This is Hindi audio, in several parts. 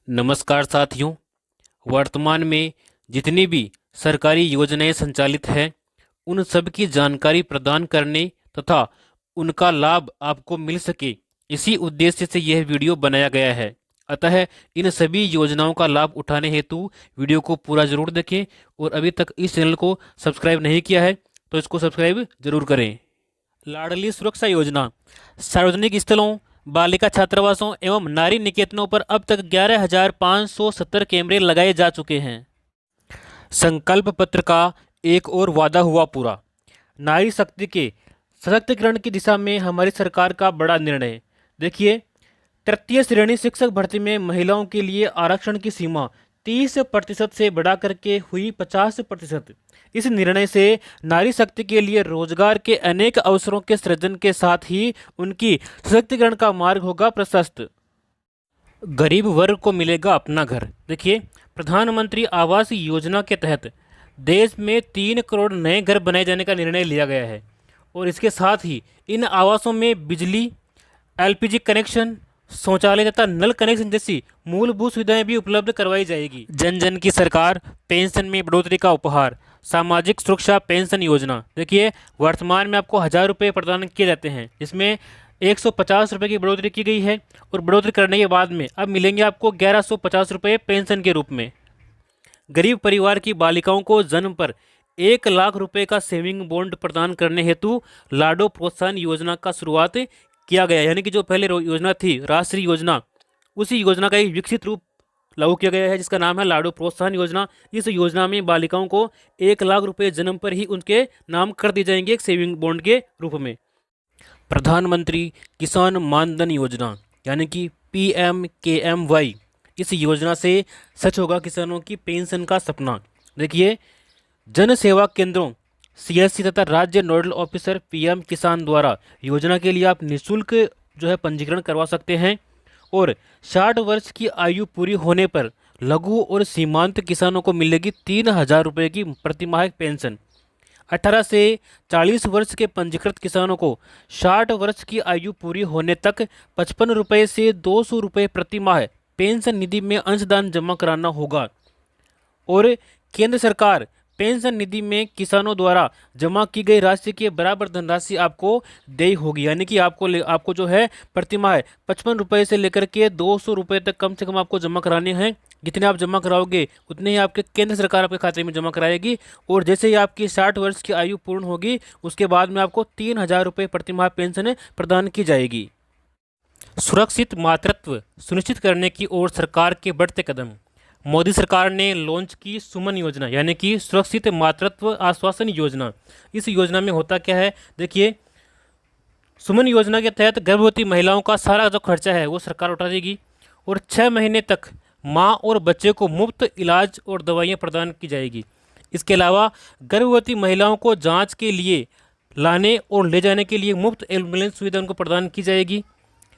नमस्कार साथियों। वर्तमान में जितनी भी सरकारी योजनाएं संचालित हैं उन सब की जानकारी प्रदान करने तथा उनका लाभ आपको मिल सके, इसी उद्देश्य से यह वीडियो बनाया गया है। अतः इन सभी योजनाओं का लाभ उठाने हेतु वीडियो को पूरा जरूर देखें और अभी तक इस चैनल को सब्सक्राइब नहीं किया है तो इसको सब्सक्राइब जरूर करें। लाडली सुरक्षा योजना। सार्वजनिक स्थलों, बालिका छात्रावासों एवं नारी निकेतनों पर अब तक 11,570 कैमरे लगाए जा चुके हैं। संकल्प पत्र का एक और वादा हुआ पूरा। नारी शक्ति के सशक्तिकरण की दिशा में हमारी सरकार का बड़ा निर्णय। देखिए, तृतीय श्रेणी शिक्षक भर्ती में महिलाओं के लिए आरक्षण की सीमा 30% से बढ़ा करके हुई 50%। इस निर्णय से नारी शक्ति के लिए रोजगार के अनेक अवसरों के सृजन के साथ ही उनकी सशक्तिकरण का मार्ग होगा प्रशस्त। गरीब वर्ग को मिलेगा अपना घर। देखिए, प्रधानमंत्री आवास योजना के तहत देश में 3 करोड़ नए घर बनाए जाने का निर्णय लिया गया है और इसके साथ ही इन आवासों में बिजली, एलपीजी कनेक्शन, शौचालय तथा नल कनेक्शन जैसी मूलभूत सुविधाएं भी उपलब्ध करवाई जाएगी। जन जन की सरकार, पेंशन में बढ़ोतरी का उपहार। सामाजिक सुरक्षा पेंशन योजना। देखिए, वर्तमान में आपको 1,000 रुपये प्रदान किए जाते हैं, जिसमें 150 रुपये की बढ़ोतरी की गई है और बढ़ोतरी करने के बाद में अब मिलेंगे आपको 1,150 रुपये पेंशन के रूप में। गरीब परिवार की बालिकाओं को जन्म पर 1,00,000 रुपये का सेविंग बॉन्ड प्रदान करने हेतु लाडो प्रोत्साहन योजना का शुरुआत किया गया। यानी कि जो पहले योजना थी राष्ट्रीय योजना, उसी योजना का एक विकसित रूप लागू किया गया है जिसका नाम है लाडो प्रोत्साहन योजना। इस योजना में बालिकाओं को 1,00,000 रुपये जन्म पर ही उनके नाम कर दिए जाएंगे एक सेविंग बॉन्ड के रूप में। प्रधानमंत्री किसान मानधन योजना यानी कि PMKMY, इस योजना से सच होगा किसानों की पेंशन का सपना। देखिए, जन सेवा केंद्रों, CSC तथा राज्य नोडल ऑफिसर PM किसान द्वारा योजना के लिए आप निःशुल्क पंजीकरण करवा सकते हैं और 60 वर्ष की आयु पूरी होने पर लघु और सीमांत किसानों को मिलेगी 3,000 रुपये की प्रतिमाह पेंशन। 18 से 40 वर्ष के पंजीकृत किसानों को 60 वर्ष की आयु पूरी होने तक 55 रुपये से 200 रुपये प्रतिमाह पेंशन निधि में अंशदान जमा कराना होगा और केंद्र सरकार पेंशन निधि में किसानों द्वारा जमा की गई राशि के बराबर धनराशि आपको देय होगी। यानी कि आपको प्रतिमाह 55 रुपये से लेकर के 200 रुपये तक कम से कम आपको जमा कराने हैं। जितने आप जमा कराओगे उतने ही आपके केंद्र सरकार आपके खाते में जमा कराएगी और जैसे ही आपकी 60 वर्ष की आयु पूर्ण होगी उसके बाद में आपको 3,000 रुपये प्रतिमाह पेंशन प्रदान की जाएगी। सुरक्षित मातृत्व सुनिश्चित करने की ओर सरकार के बढ़ते कदम। मोदी सरकार ने लॉन्च की सुमन योजना यानी कि सुरक्षित मातृत्व आश्वासन योजना। इस योजना में होता क्या है, देखिए, सुमन योजना के तहत गर्भवती महिलाओं का सारा जो खर्चा है वो सरकार उठा देगी और 6 महीने तक मां और बच्चे को मुफ्त इलाज और दवाइयां प्रदान की जाएगी। इसके अलावा गर्भवती महिलाओं को जांच के लिए लाने और ले जाने के लिए मुफ्त एम्बुलेंस सुविधा उनको प्रदान की जाएगी।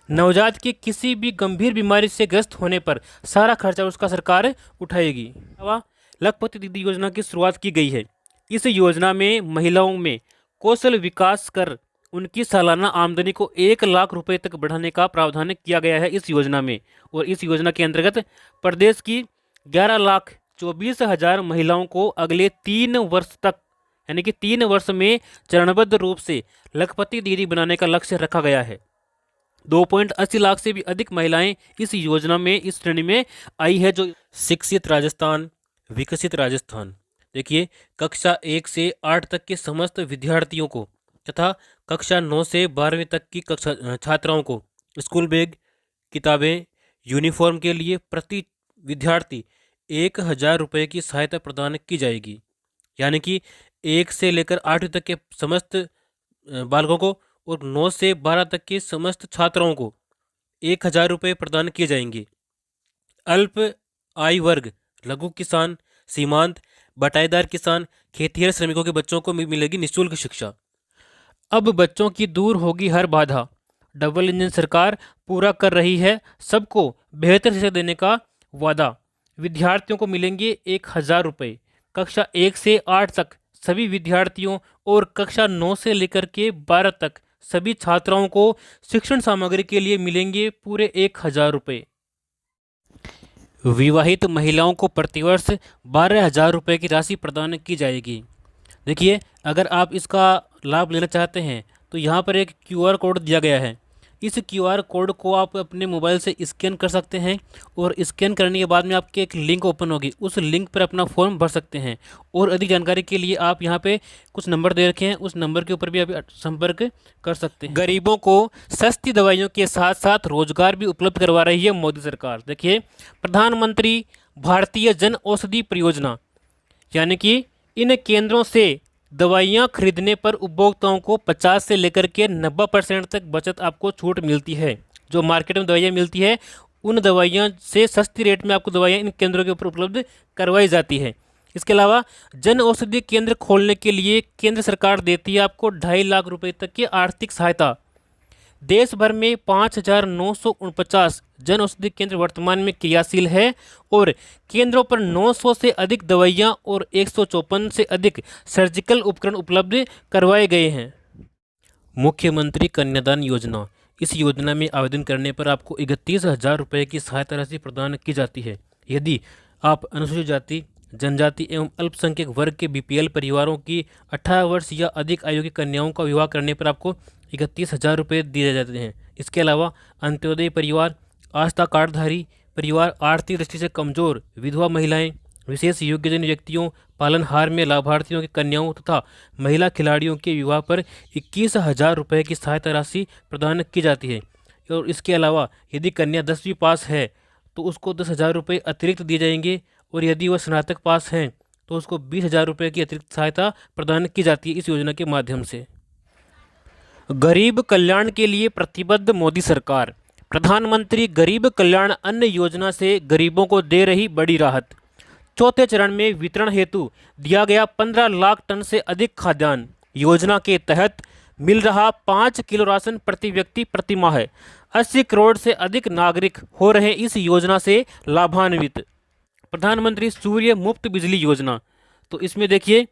नवजात की किसी भी गंभीर बीमारी से ग्रस्त होने पर सारा खर्चा उसका सरकार उठाएगी। अलावा लखपति दीदी योजना की शुरुआत की गई है। इस योजना में महिलाओं में कौशल विकास कर उनकी सालाना आमदनी को 1,00,000 रुपये तक बढ़ाने का प्रावधान किया गया है इस योजना में। और इस योजना के अंतर्गत प्रदेश की 11,24,000 महिलाओं को अगले 3 वर्ष तक यानी कि 3 वर्ष में चरणबद्ध रूप से लखपति दीदी बनाने का लक्ष्य रखा गया है। 2.80 लाख से भी अधिक महिलाएं इस योजना में इस श्रेणी में आई है। जो शिक्षित राजस्थान, विकसित राजस्थान। देखिए, कक्षा 1 से 8 तक के समस्त विद्यार्थियों को तथा कक्षा 9 से 12वीं तक की कक्षा छात्राओं को स्कूल बैग, किताबें, यूनिफॉर्म के लिए प्रति विद्यार्थी 1,000 रुपये की सहायता प्रदान की जाएगी। यानी कि 1 से लेकर 8वीं तक के समस्त बालकों को और 9 से 12 तक के समस्त छात्राओं को 1,000 रुपये प्रदान किए जाएंगे। अल्प आय वर्ग, लघु किसान, सीमांत, बटाईदार किसान, खेतिहर श्रमिकों के बच्चों को मिलेगी निःशुल्क शिक्षा। अब बच्चों की दूर होगी हर बाधा। डबल इंजन सरकार पूरा कर रही है सबको बेहतर शिक्षा देने का वादा। विद्यार्थियों को मिलेंगे 1,000 रुपये। कक्षा 1 से 8 तक सभी विद्यार्थियों और कक्षा 9 से लेकर के 12 तक सभी छात्राओं को शिक्षण सामग्री के लिए मिलेंगे पूरे 1,000 रुपये। विवाहित महिलाओं को प्रतिवर्ष 12,000 रुपये की राशि प्रदान की जाएगी। देखिए, अगर आप इसका लाभ लेना चाहते हैं तो यहाँ पर एक क्यूआर कोड दिया गया है। इस क्यूआर कोड को आप अपने मोबाइल से स्कैन कर सकते हैं और स्कैन करने के बाद में आपके एक लिंक ओपन होगी, उस लिंक पर अपना फॉर्म भर सकते हैं। और अधिक जानकारी के लिए आप यहाँ पे कुछ नंबर दे रखे हैं, उस नंबर के ऊपर भी आप संपर्क कर सकते हैं। गरीबों को सस्ती दवाइयों के साथ साथ रोजगार भी उपलब्ध करवा रही है मोदी सरकार। देखिए, प्रधानमंत्री भारतीय जन औषधि परियोजना, यानी कि इन केंद्रों से दवाइयाँ खरीदने पर उपभोक्ताओं को 50 से लेकर के 90% तक बचत आपको छूट मिलती है। जो मार्केट में दवाइयाँ मिलती है, उन दवाइयाँ से सस्ती रेट में आपको दवाइयाँ इन केंद्रों के ऊपर उपलब्ध करवाई जाती है। इसके अलावा जन औषधि केंद्र खोलने के लिए केंद्र सरकार देती है आपको 2.5 लाख रुपए तक की आर्थिक सहायता। देश भर में 5,949 जन औषधि केंद्र वर्तमान में क्रियाशील है और केंद्रों पर 900 से अधिक दवाइयां और 154 से अधिक सर्जिकल उपकरण उपलब्ध करवाए गए हैं। मुख्यमंत्री कन्यादान योजना, इस योजना में आवेदन करने पर आपको 31,000 रुपये की सहायता राशि प्रदान की जाती है। यदि आप अनुसूचित जाति, जनजाति एवं अल्पसंख्यक वर्ग के बीपीएल परिवारों की 18 वर्ष या अधिक आयु की कन्याओं का विवाह करने पर आपको 31,000 रुपये दिए जाते हैं। इसके अलावा अंत्योदय परिवार, आस्था कार्डधारी परिवार, आर्थिक दृष्टि से कमजोर विधवा महिलाएं, विशेष योग्यजन व्यक्तियों, पालनहार में लाभार्थियों की कन्याओं तथा महिला खिलाड़ियों के विवाह पर 21,000 रुपये की सहायता राशि प्रदान की जाती है। और इसके अलावा यदि कन्या 10वीं पास है तो उसको 10,000 रुपये अतिरिक्त दिए जाएंगे और यदि वह स्नातक पास हैं तो उसको 20,000 रुपये की अतिरिक्त सहायता प्रदान की जाती है इस योजना के माध्यम से। गरीब कल्याण के लिए प्रतिबद्ध मोदी सरकार, प्रधानमंत्री गरीब कल्याण अन्न योजना से गरीबों को दे रही बड़ी राहत। चौथे चरण में वितरण हेतु दिया गया 15 लाख टन से अधिक खाद्यान्न। योजना के तहत मिल रहा 5 किलो राशन प्रति व्यक्ति प्रति माह है। 80 करोड़ से अधिक नागरिक हो रहे इस योजना से लाभान्वित। प्रधानमंत्री सूर्य मुफ्त बिजली योजना, तो इसमें देखिए,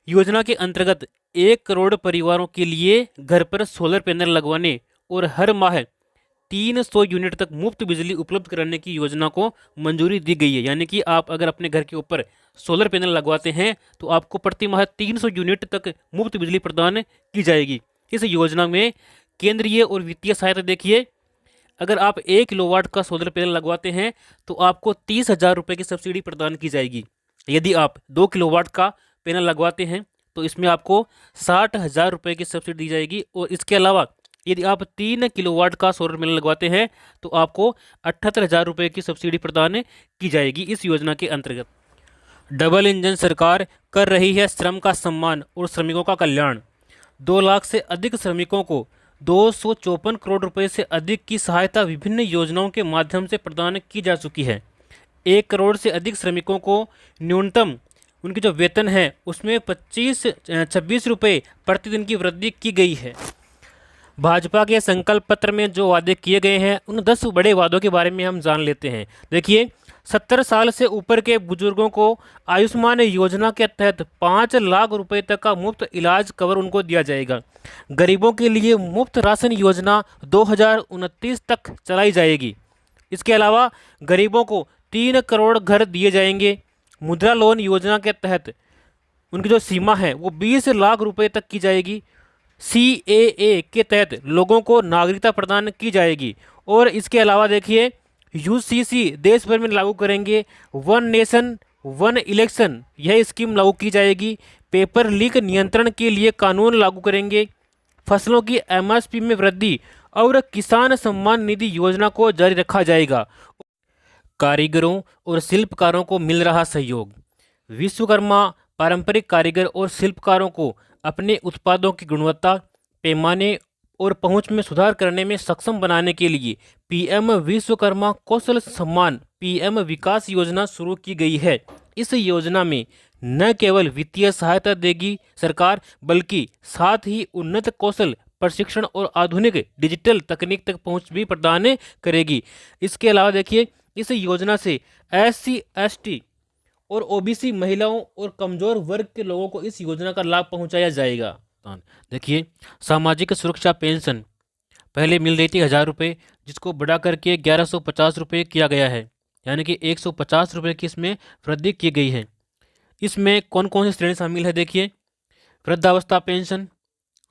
योजना के अंतर्गत 1 करोड़ परिवारों के लिए घर पर सोलर पैनल लगवाने और हर माह 300 यूनिट तक मुफ्त बिजली उपलब्ध कराने की योजना को मंजूरी दी गई है। यानी कि आप अगर अपने घर के ऊपर सोलर पैनल लगवाते हैं तो आपको प्रति माह 300 यूनिट तक मुफ्त बिजली प्रदान की जाएगी। इस योजना में केंद्रीय और वित्तीय सहायता देखिए, अगर आप 1 किलोवाट का सोलर पैनल लगवाते हैं तो आपको 30,000 रुपये की सब्सिडी प्रदान की जाएगी। यदि आप 2 किलोवाट का पैनल लगवाते हैं तो इसमें आपको 60,000 रुपये की सब्सिडी दी जाएगी। और इसके अलावा यदि आप 3 किलोवाट का सोलर पैनल लगवाते हैं तो आपको 78,000 रुपये की सब्सिडी प्रदान की जाएगी इस योजना के अंतर्गत। डबल इंजन सरकार कर रही है श्रम का सम्मान और श्रमिकों का कल्याण। 2 लाख से अधिक श्रमिकों को 254 करोड़ रुपए से अधिक की सहायता विभिन्न योजनाओं के माध्यम से प्रदान की जा चुकी है। 1 करोड़ से अधिक श्रमिकों को न्यूनतम उनकी जो वेतन है उसमें 26 रुपये प्रतिदिन की वृद्धि की गई है। भाजपा के संकल्प पत्र में जो वादे किए गए हैं उन 10 बड़े वादों के बारे में हम जान लेते हैं। देखिए, 70 साल से ऊपर के बुजुर्गों को आयुष्मान योजना के तहत 5 लाख रुपए तक का मुफ्त इलाज कवर उनको दिया जाएगा। गरीबों के लिए मुफ्त राशन योजना 2029 तक चलाई जाएगी। इसके अलावा गरीबों को 3 करोड़ घर दिए जाएंगे। मुद्रा लोन योजना के तहत उनकी जो सीमा है वो 20 लाख रुपए तक की जाएगी। CAA के तहत लोगों को नागरिकता प्रदान की जाएगी। और इसके अलावा देखिए, UCC देश भर में लागू करेंगे। 1 नेशन 1 इलेक्शन, यह स्कीम लागू की जाएगी। पेपर लीक नियंत्रण के लिए कानून लागू करेंगे। फसलों की MSP में वृद्धि और किसान सम्मान निधि योजना को जारी रखा जाएगा। कारीगरों और शिल्पकारों को मिल रहा सहयोग। विश्वकर्मा पारंपरिक कारीगर और शिल्पकारों को अपने उत्पादों की गुणवत्ता, पैमाने और पहुंच में सुधार करने में सक्षम बनाने के लिए PM विश्वकर्मा कौशल सम्मान PM विकास योजना शुरू की गई है। इस योजना में न केवल वित्तीय सहायता देगी सरकार, बल्कि साथ ही उन्नत कौशल प्रशिक्षण और आधुनिक डिजिटल तकनीक तक पहुंच भी प्रदान करेगी। इसके अलावा देखिए, इस योजना से SC ST और OBC महिलाओं और कमजोर वर्ग के लोगों को इस योजना का लाभ पहुंचाया जाएगा। देखिए, सामाजिक सुरक्षा पेंशन पहले मिल रही थी 1,000 रुपये, जिसको बढ़ा करके 1,150 रुपये किया गया है। यानी कि 150 रुपये की इसमें वृद्धि की गई है। इसमें कौन कौन सी श्रेणी शामिल है देखिए, वृद्धावस्था पेंशन,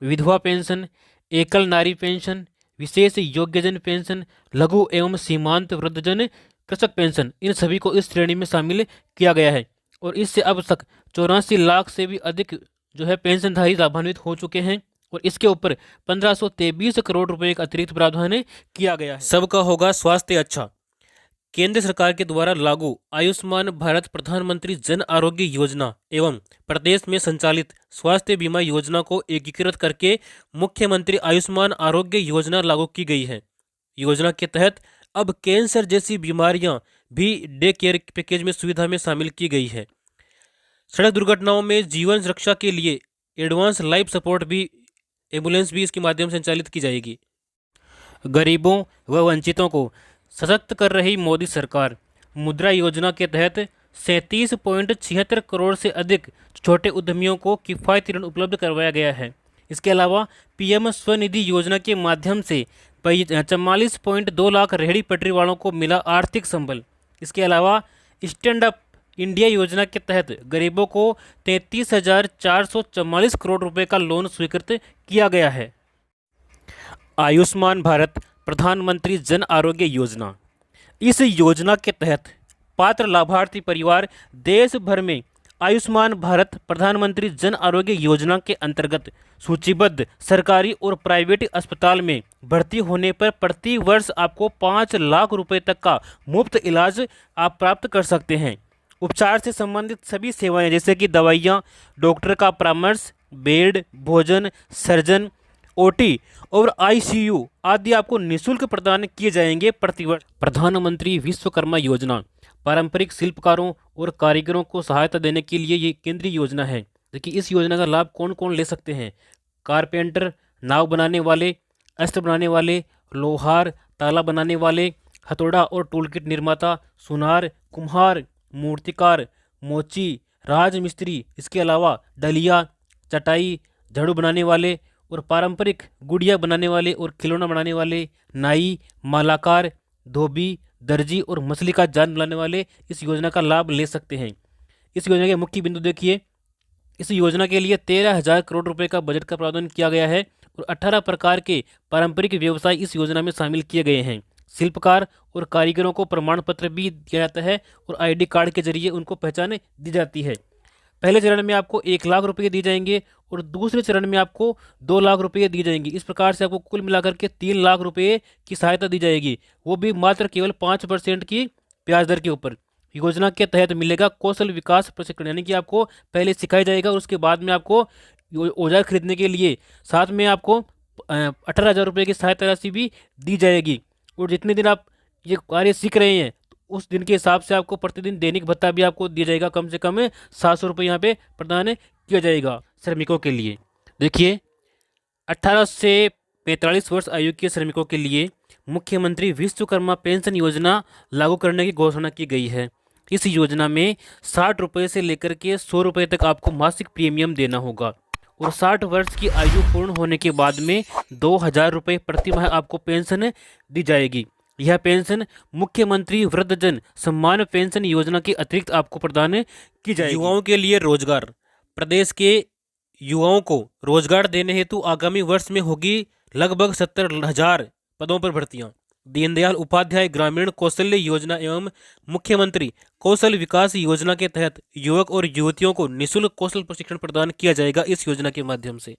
विधवा पेंशन, एकल नारी पेंशन, विशेष योग्यजन पेंशन, लघु एवं सीमांत वृद्धजन कृषक पेंशन, इन सभी को इस श्रेणी में शामिल किया गया है। और इससे अब तक 84 लाख से भी अधिक जो है पेंशनधारी लाभान्वित हो चुके हैं और इसके ऊपर 1523 करोड़ रुपए का अतिरिक्त प्रावधान किया गया है। सबका होगा स्वास्थ्य अच्छा। केंद्र सरकार के द्वारा लागू आयुष्मान भारत प्रधानमंत्री जन आरोग्य योजना एवं प्रदेश में संचालित स्वास्थ्य बीमा योजना को एकीकृत करके मुख्यमंत्री आयुष्मान आरोग्य योजना लागू की गई है। योजना के तहत अब कैंसर जैसी बीमारियां भी डे केयर पैकेज में सुविधा में शामिल की गई है। सड़क दुर्घटनाओं में जीवन रक्षा के लिए एडवांस लाइफ सपोर्ट भी एम्बुलेंस भी इसके माध्यम से संचालित की जाएगी। गरीबों व वंचितों को सशक्त कर रही मोदी सरकार, मुद्रा योजना के तहत 37.76 करोड़ से अधिक छोटे उद्यमियों को किफ़ायती ऋण उपलब्ध करवाया गया है। इसके अलावा पीएम स्वनिधि योजना के माध्यम से 44.2 लाख रेहड़ी पटरी वालों को मिला आर्थिक संबल। इसके अलावा स्टैंड अप इंडिया योजना के तहत गरीबों को 33,444 करोड़ रुपए का लोन स्वीकृत किया गया है। आयुष्मान भारत प्रधानमंत्री जन आरोग्य योजना, इस योजना के तहत पात्र लाभार्थी परिवार देश भर में आयुष्मान भारत प्रधानमंत्री जन आरोग्य योजना के अंतर्गत सूचीबद्ध सरकारी और प्राइवेट अस्पताल में भर्ती होने पर प्रति वर्ष आपको 5 लाख रुपए तक का मुफ्त इलाज आप प्राप्त कर सकते हैं। उपचार से संबंधित सभी सेवाएं जैसे कि दवाइयाँ, डॉक्टर का परामर्श, बेड, भोजन, सर्जन, ओटी और आईसीयू आदि आपको निःशुल्क प्रदान किए जाएंगे प्रतिवर्ष। प्रधानमंत्री विश्वकर्मा योजना पारंपरिक शिल्पकारों और कारीगरों को सहायता देने के लिए ये केंद्रीय योजना है। देखिए इस योजना का लाभ कौन कौन ले सकते हैं, कारपेंटर, नाव बनाने वाले, अस्त्र बनाने वाले, लोहार, ताला बनाने वाले, हथौड़ा और टूलकिट निर्माता, सुनार, कुम्हार, मूर्तिकार, मोची, राजमिस्त्री, इसके अलावा डलिया, चटाई, झाड़ू बनाने वाले और पारंपरिक गुड़िया बनाने वाले और खिलौना बनाने वाले, नाई, मालाकार, धोबी, दर्जी और मछली का जाल बनाने वाले इस योजना का लाभ ले सकते हैं। इस योजना के मुख्य बिंदु देखिए, इस योजना के लिए 13,000 करोड़ रुपए का बजट का प्रावधान किया गया है और 18 प्रकार के पारंपरिक व्यवसाय इस योजना में शामिल किए गए हैं। शिल्पकार और कारीगरों को प्रमाण पत्र भी दिया जाता है और आईडी कार्ड के जरिए उनको पहचान दी जाती है। पहले चरण में आपको 1 लाख रुपये दिए जाएंगे और दूसरे चरण में आपको 2 लाख रुपये दी जाएंगी। इस प्रकार से आपको कुल मिलाकर के 3 लाख रुपये की सहायता दी जाएगी, वो भी मात्र केवल 5% की ब्याज दर के ऊपर। योजना के तहत मिलेगा कौशल विकास प्रशिक्षण, यानी कि आपको पहले सिखाया जाएगा और उसके बाद में आपको औजार खरीदने के लिए साथ में आपको 18,000 रुपये की सहायता राशि भी दी जाएगी। और जितने दिन आप ये कार्य सीख रहे हैं उस दिन के हिसाब से आपको प्रतिदिन दैनिक भत्ता भी आपको दिया जाएगा, कम से कम 700 रुपये यहाँ पे प्रदान किया जाएगा श्रमिकों के लिए। देखिए 18 से 45 वर्ष आयु के श्रमिकों के लिए मुख्यमंत्री विश्वकर्मा पेंशन योजना लागू करने की घोषणा की गई है। इस योजना में 60 रुपये से लेकर के 100 रुपये तक आपको मासिक प्रीमियम देना होगा और 60 वर्ष की आयु पूर्ण होने के बाद में 2,000 रुपये प्रति माह आपको पेंशन दी जाएगी। यह पेंशन मुख्यमंत्री वृद्धजन सम्मान पेंशन योजना के अतिरिक्त आपको प्रदान की जाएगी। युवाओं के लिए रोजगार, प्रदेश के युवाओं को रोजगार देने हेतु आगामी वर्ष में होगी लगभग 70,000 पदों पर भर्तियां। दीनदयाल उपाध्याय ग्रामीण कौशल्य योजना एवं मुख्यमंत्री कौशल विकास योजना के तहत युवक और युवतियों को निःशुल्क कौशल प्रशिक्षण प्रदान किया जाएगा इस योजना के माध्यम से।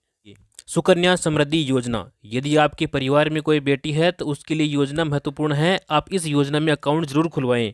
सुकन्या समृद्धि योजना, यदि आपके परिवार में कोई बेटी है तो उसके लिए योजना महत्वपूर्ण है। आप इस योजना में अकाउंट जरूर खुलवाएं।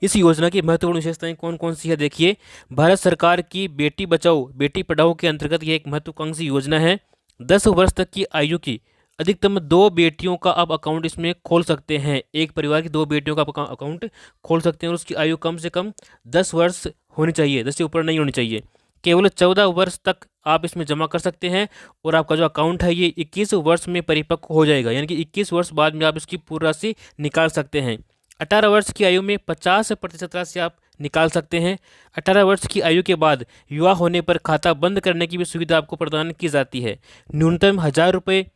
इस योजना की महत्वपूर्ण विशेषताएं कौन कौन सी है देखिए, भारत सरकार की बेटी बचाओ बेटी पढ़ाओ के अंतर्गत यह एक महत्वाकांक्षी योजना है। 10 वर्ष तक की आयु की अधिकतम 2 बेटियों का आप अकाउंट इसमें खोल सकते हैं। एक परिवार की 2 बेटियों का अकाउंट खोल सकते हैं और उसकी आयु कम से कम 10 वर्ष होनी चाहिए, 10 से ऊपर नहीं होनी चाहिए। केवल 14 वर्ष तक आप इसमें जमा कर सकते हैं और आपका जो अकाउंट है ये 21 वर्ष में परिपक्व हो जाएगा, यानी कि 21 वर्ष बाद में आप इसकी पूरी राशि निकाल सकते हैं। 18 वर्ष की आयु में 50% राशि आप निकाल सकते हैं। 18 वर्ष की आयु के बाद विवाह होने पर खाता बंद करने की भी सुविधा आपको प्रदान की जाती है। न्यूनतम 1,000 रुपये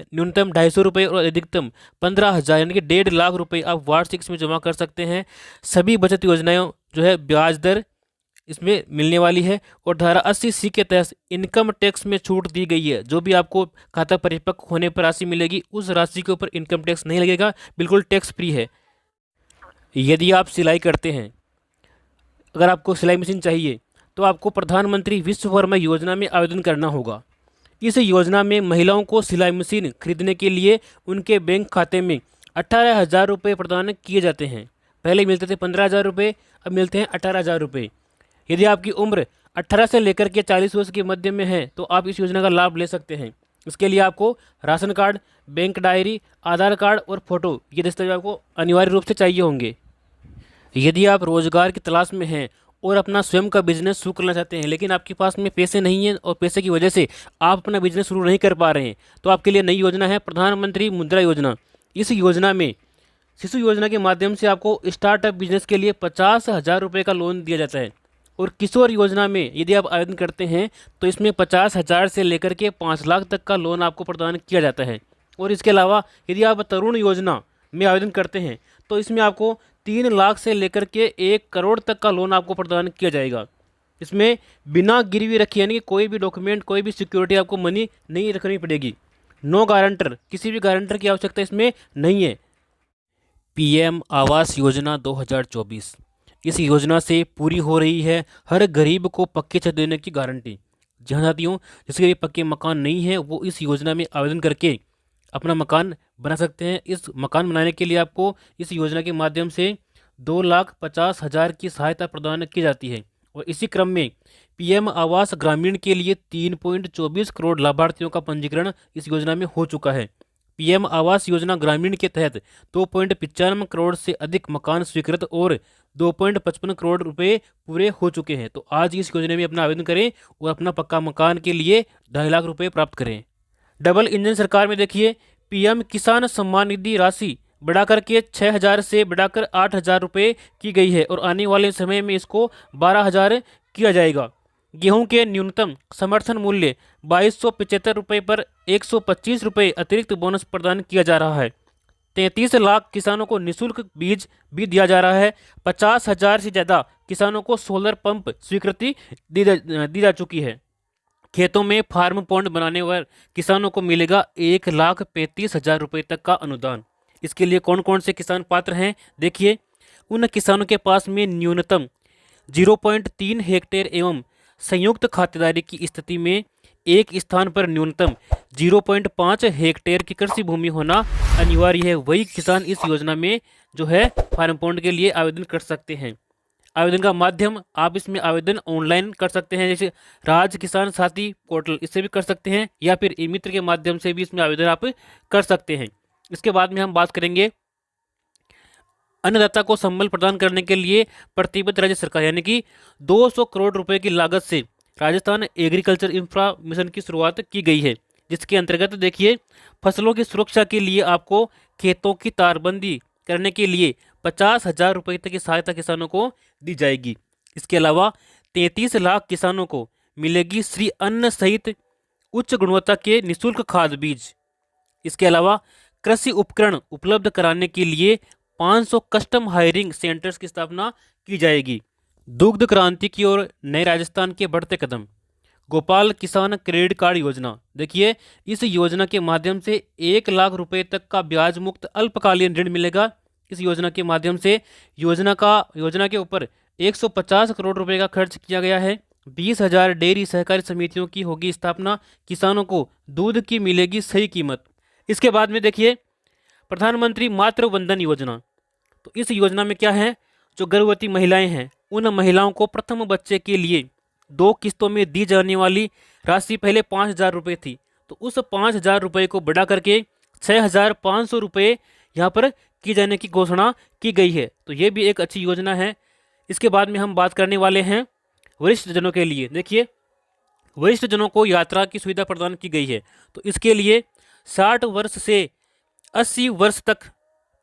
न्यूनतम 250 रुपये और अधिकतम 15,000 यानी कि 1.5 लाख रुपए आप वार्षिक इसमें जमा कर सकते हैं। सभी बचत योजनाएं जो है ब्याज दर इसमें मिलने वाली है। और धारा 80C के तहत इनकम टैक्स में छूट दी गई है। जो भी आपको खाता परिपक्व होने पर राशि मिलेगी उस राशि के ऊपर इनकम टैक्स नहीं लगेगा, बिल्कुल टैक्स फ्री है। यदि आप सिलाई करते हैं, अगर आपको सिलाई मशीन चाहिए तो आपको प्रधानमंत्री विश्वकर्मा योजना में आवेदन करना होगा। इस योजना में महिलाओं को सिलाई मशीन खरीदने के लिए उनके बैंक खाते में 18,000 रुपये प्रदान किए जाते हैं। पहले मिलते थे 15,000 रुपये, अब मिलते हैं 18,000 रुपये। यदि आपकी उम्र 18 से लेकर के 40 वर्ष के मध्य में है तो आप इस योजना का लाभ ले सकते हैं। इसके लिए आपको राशन कार्ड, बैंक डायरी, आधार कार्ड और फोटो, ये दस्तावेज आपको अनिवार्य रूप से चाहिए होंगे। यदि आप रोजगार की तलाश में हैं और अपना स्वयं का बिजनेस शुरू करना चाहते हैं लेकिन आपके पास में पैसे नहीं हैं और पैसे की वजह से आप अपना बिजनेस शुरू नहीं कर पा रहे हैं, तो आपके लिए नई योजना है प्रधानमंत्री मुद्रा योजना। इस योजना में शिशु योजना के माध्यम से आपको स्टार्टअप बिजनेस के लिए 50,000 रुपये का लोन दिया जाता है। और किशोर योजना में यदि आप आवेदन करते हैं तो इसमें 50,000 से लेकर के 5 लाख तक का लोन आपको प्रदान किया जाता है। और इसके अलावा यदि आप तरुण योजना में आवेदन करते हैं तो इसमें आपको 3 लाख से लेकर के 1 करोड़ तक का लोन आपको प्रदान किया जाएगा। इसमें बिना गिरवी रखे यानी कि कोई भी डॉक्यूमेंट, कोई भी सिक्योरिटी आपको मनी नहीं रखनी पड़ेगी। नो गारंटर, किसी भी गारंटर की आवश्यकता इसमें नहीं है। पीएम आवास योजना 2024, इस योजना से पूरी हो रही है हर गरीब को पक्के छत देने की गारंटी। जहाँ साथियों जिसके भी पक्के मकान नहीं है वो इस योजना में आवेदन करके अपना मकान बना सकते हैं। इस मकान बनाने के लिए आपको इस योजना के माध्यम से 2,50,000 की सहायता प्रदान की जाती है। और इसी क्रम में पीएम आवास ग्रामीण के लिए 3.24 करोड़ लाभार्थियों का पंजीकरण इस योजना में हो चुका है। पीएम आवास योजना ग्रामीण के तहत 2.95 करोड़ से अधिक मकान स्वीकृत और 2.55 करोड़ रुपए पूरे हो चुके हैं। तो आज इस योजना में अपना आवेदन करें और अपना पक्का मकान के लिए 2.5 लाख रुपए प्राप्त करें। डबल इंजन सरकार में देखिए पीएम किसान सम्मान निधि राशि बढ़ाकर के 6,000 से बढ़ाकर 8,000 रुपये की गई है और आने वाले समय में इसको 12,000 किया जाएगा। गेहूं के न्यूनतम समर्थन मूल्य 2,275 रुपये पर 125 रुपये अतिरिक्त बोनस प्रदान किया जा रहा है। 33 लाख किसानों को निःशुल्क बीज भी दिया जा रहा है। 50,000 से ज़्यादा किसानों को सोलर पंप स्वीकृति दी जा चुकी है। खेतों में फार्म पॉन्ड बनाने पर किसानों को मिलेगा 1,35,000 रुपये तक का अनुदान। इसके लिए कौन कौन से किसान पात्र हैं देखिए, उन किसानों के पास में न्यूनतम 0.3 हेक्टेयर एवं संयुक्त खातेदारी की स्थिति में एक स्थान पर न्यूनतम 0.5 हेक्टेयर की कृषि भूमि होना अनिवार्य है। वही किसान इस योजना में जो है फार्म पॉन्ड के लिए आवेदन कर सकते हैं। आवेदन का माध्यम आप इसमें आवेदन ऑनलाइन कर सकते हैं, जैसे राज किसान साथी पोर्टल, इससे भी कर सकते हैं या फिर ई मित्र के माध्यम से भी इसमें आवेदन आप कर सकते हैं। इसके बाद में हम बात करेंगे अन्नदाता को संबल प्रदान करने के लिए प्रतिबद्ध राज्य सरकार यानी कि 200 करोड़ रुपए की लागत से राजस्थान एग्रीकल्चर इंफ्रा मिशन की शुरुआत की गई है, जिसके अंतर्गत देखिए फसलों की सुरक्षा के लिए आपको खेतों की तारबंदी करने के लिए 50,000 रुपये तक की सहायता किसानों को दी जाएगी। इसके अलावा 33 लाख किसानों को मिलेगी श्री अन्न सहित उच्च गुणवत्ता के निःशुल्क खाद बीज। इसके अलावा कृषि उपकरण उपलब्ध कराने के लिए 500 कस्टम हायरिंग सेंटर्स की स्थापना की जाएगी। दुग्ध क्रांति की ओर नए राजस्थान के बढ़ते कदम। गोपाल किसान क्रेडिट कार्ड योजना, देखिए इस योजना के माध्यम से 1 लाख रुपए तक का ब्याज मुक्त अल्पकालीन ऋण मिलेगा। इस योजना के माध्यम से योजना के ऊपर 150 करोड़ रुपए का खर्च किया गया है। 20,000 डेयरी सहकारी समितियों की होगी स्थापना। किसानों को दूध की मिलेगी सही कीमत। इसके बाद में देखिए प्रधानमंत्री मातृ वंदन योजना। तो इस योजना में क्या है, जो गर्भवती महिलाएं हैं उन महिलाओं को प्रथम बच्चे के लिए 2 किस्तों में दी जाने वाली राशि पहले 5,000 रुपये थी, तो उस 5,000 रुपये को बढ़ा करके 6,500 रुपये यहाँ पर की जाने की घोषणा की गई है। तो ये भी एक अच्छी योजना है। इसके बाद में हम बात करने वाले हैं वरिष्ठ जनों के लिए। देखिए वरिष्ठ जनों को यात्रा की सुविधा प्रदान की गई है। तो इसके लिए 60 वर्ष से 80 वर्ष तक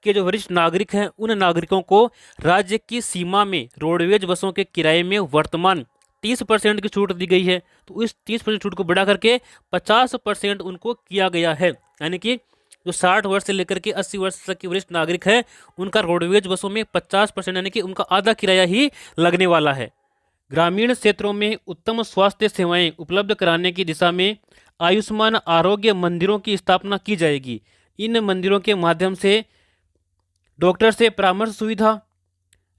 के जो वरिष्ठ नागरिक हैं उन नागरिकों को राज्य की सीमा में रोडवेज बसों के किराए में वर्तमान 30% की छूट दी गई है। तो इस 30% छूट को बढ़ा करके 50% उनको किया गया है। यानी कि जो 60 वर्ष से लेकर के 80 वर्ष तक के वरिष्ठ नागरिक है, उनका रोडवेज बसों में 50% यानी कि उनका आधा किराया ही लगने वाला है। ग्रामीण क्षेत्रों में उत्तम स्वास्थ्य सेवाएं उपलब्ध कराने की दिशा में आयुष्मान आरोग्य मंदिरों की स्थापना की जाएगी। इन मंदिरों के माध्यम से डॉक्टर से परामर्श सुविधा,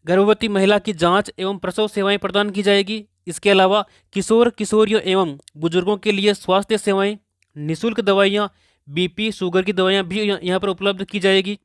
गर्भवती महिला की जांच एवं प्रसव सेवाएं प्रदान की जाएगी। इसके अलावा किशोर किशोरियों एवं बुजुर्गों के लिए स्वास्थ्य सेवाएं, निःशुल्क दवाइयाँ, बीपी शुगर की दवाइयाँ भी यहाँ पर उपलब्ध की जाएगी।